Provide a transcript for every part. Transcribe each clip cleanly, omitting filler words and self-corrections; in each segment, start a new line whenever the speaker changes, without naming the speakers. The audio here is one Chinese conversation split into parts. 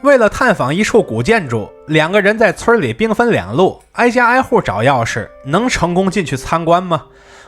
为了探访一处古建筑，两个人在村里兵分两路，挨家挨户找钥匙，能成功进去参观吗？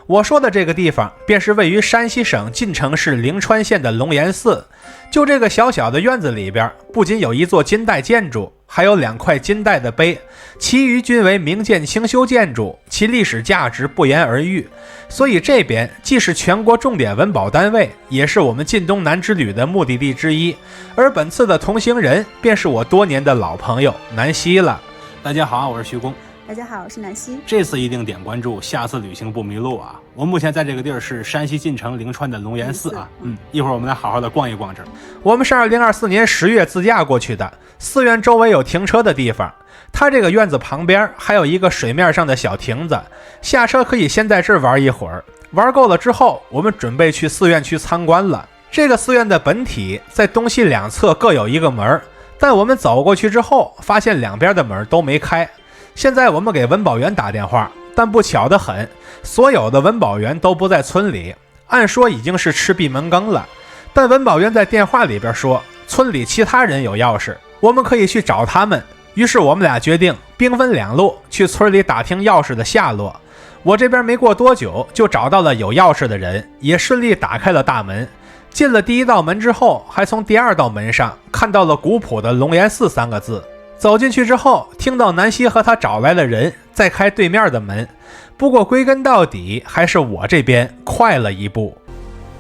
我说的这个地方便是位于山西省晋城市灵川县的龙岩寺。就这个小小的院子里边，不仅有一座金代建筑，还有2块金代的碑，其余均为明建清修建筑，其历史价值不言而喻。所以这边既是全国重点文保单位，也是我们晋东南之旅的目的地之一。而本次的同行人便是我多年的老朋友南希了。大家好，我是徐工。
大家好，我是南希。
这次一定点关注，下次旅行不迷路啊！我目前在这个地儿是山西晋城灵川的龙岩寺啊。一会儿我们来好好的逛一逛这儿。我们是2024年10月自驾过去的，寺院周围有停车的地方。它这个院子旁边还有一个水面上的小亭子，下车可以先在这儿玩一会儿。玩够了之后，我们准备去寺院区参观了。这个寺院的本体在东西两侧各有一个门，但我们走过去之后，发现两边的门都没开。现在我们给文保员打电话，但不巧得很，所有的文保员都不在村里。按说已经是吃闭门羹了，但文保员在电话里边说，村里其他人有钥匙，我们可以去找他们。于是我们俩决定兵分两路，去村里打听钥匙的下落。我这边没过多久就找到了有钥匙的人，也顺利打开了大门。进了第一道门之后，还从第二道门上看到了古朴的龙岩寺3个字。走进去之后，听到南希和他找来的人在开对面的门，不过归根到底还是我这边快了一步。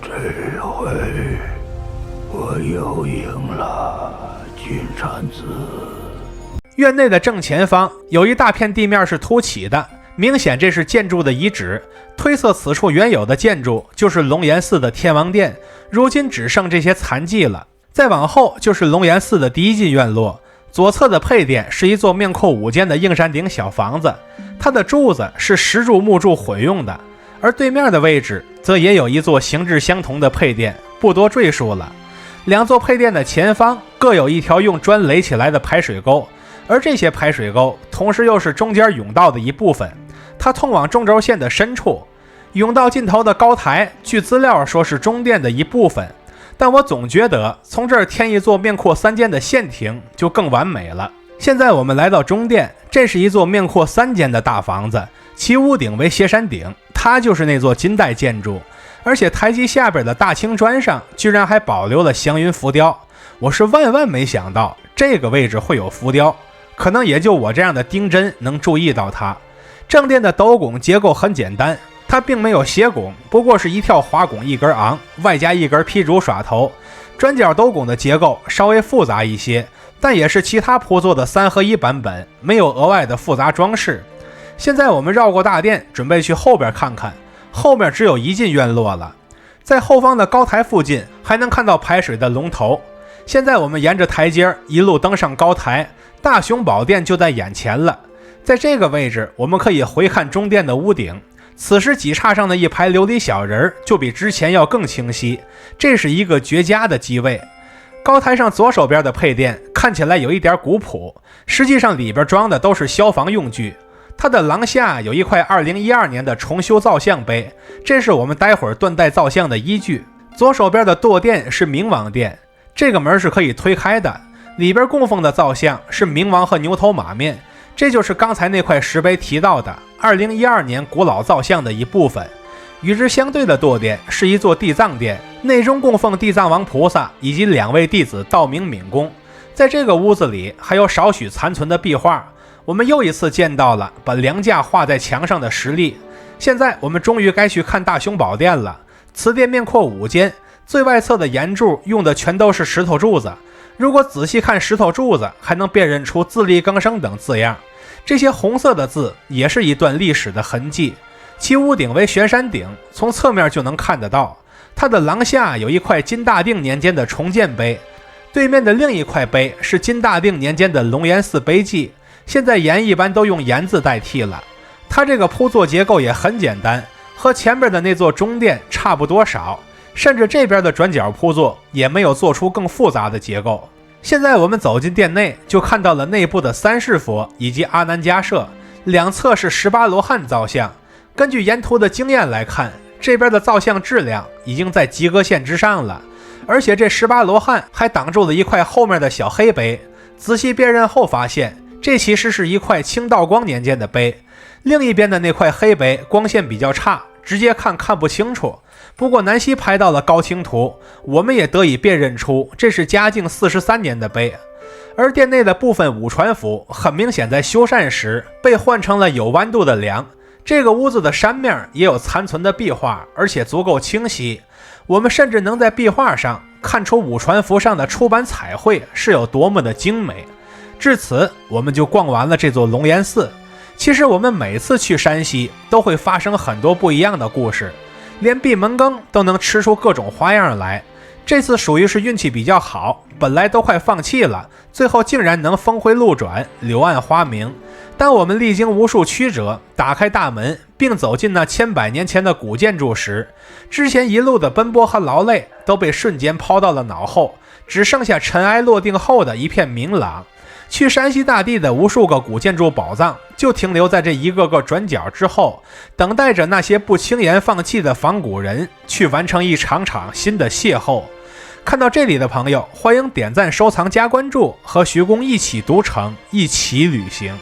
这回我又赢了，金蝉子。
院内的正前方有一大片地面是凸起的，明显这是建筑的遗址，推测此处原有的建筑就是龙岩寺的天王殿，如今只剩这些残迹了。再往后就是龙岩寺的第一进院落，左侧的配殿是一座面阔5间的硬山顶小房子，它的柱子是石柱木柱混用的，而对面的位置则也有一座形制相同的配殿，不多赘述了。2座配殿的前方各有一条用砖垒起来的排水沟，而这些排水沟同时又是中间甬道的一部分，它通往中轴线的深处。甬道尽头的高台，据资料说是中殿的一部分，但我总觉得从这儿添一座面阔3间的县亭就更完美了。现在我们来到中殿，这是一座面阔3间的大房子，其屋顶为斜山顶，它就是那座金代建筑，而且台基下边的大青砖上居然还保留了祥云浮雕。我是万万没想到这个位置会有浮雕，可能也就我这样的丁真能注意到它。正殿的斗拱结构很简单，它并没有斜拱，不过是一条花拱一根昂，外加一根劈竹耍头。转角斗拱的结构稍微复杂一些，但也是其他铺座的3合1版本，没有额外的复杂装饰。现在我们绕过大殿，准备去后边看看，后面只有一进院落了。在后方的高台附近还能看到排水的龙头。现在我们沿着台阶一路登上高台，大雄宝殿就在眼前了。在这个位置，我们可以回看中殿的屋顶，此时几叉上的一排琉璃小人就比之前要更清晰，这是一个绝佳的机位。高台上左手边的配殿看起来有一点古朴，实际上里边装的都是消防用具。它的廊下有一块2012年的重修造像碑，这是我们待会儿断代造像的依据。左手边的舵殿是明王殿，这个门是可以推开的，里边供奉的造像是明王和牛头马面，这就是刚才那块石碑提到的2012年古老造像的一部分。与之相对的舵殿是一座地藏殿，内中供奉地藏王菩萨以及2位弟子道明敏公。在这个屋子里还有少许残存的壁画，我们又一次见到了把梁架画在墙上的实例。现在我们终于该去看大雄宝殿了。此殿面阔5间，最外侧的檐柱用的全都是石头柱子，如果仔细看石头柱子，还能辨认出自力更生等字样。这些红色的字也是一段历史的痕迹。其屋顶为悬山顶，从侧面就能看得到。它的廊下有一块金大定年间的重建碑，对面的另一块碑是金大定年间的龙岩寺碑记，现在岩一般都用岩字代替了。它这个铺座结构也很简单，和前边的那座中殿差不多少，甚至这边的转角铺座也没有做出更复杂的结构。现在我们走进殿内，就看到了内部的三世佛以及阿难迦舍，两侧是18罗汉造像。根据沿途的经验来看，这边的造像质量已经在及格线之上了，而且这18罗汉还挡住了一块后面的小黑碑，仔细辨认后发现，这其实是一块清道光年间的碑，另一边的那块黑碑光线比较差，直接看不清楚。不过南希拍到了高清图，我们也得以辨认出这是嘉靖43年的碑。而殿内的部分武传符很明显在修缮时被换成了有弯度的梁，这个屋子的山面也有残存的壁画，而且足够清晰，我们甚至能在壁画上看出武传符上的出版彩绘是有多么的精美。至此，我们就逛完了这座龙岩寺。其实我们每次去山西都会发生很多不一样的故事，连闭门羹都能吃出各种花样来。这次属于是运气比较好，本来都快放弃了，最后竟然能峰回路转，柳暗花明。当我们历经无数曲折，打开大门并走进那千百年前的古建筑时，之前一路的奔波和劳累都被瞬间抛到了脑后，只剩下尘埃落定后的一片明朗。去山西大地的无数个古建筑宝藏就停留在这一个个转角之后，等待着那些不轻言放弃的仿古人去完成一场场新的邂逅。看到这里的朋友，欢迎点赞、收藏、加关注，和徐工一起读城，一起旅行。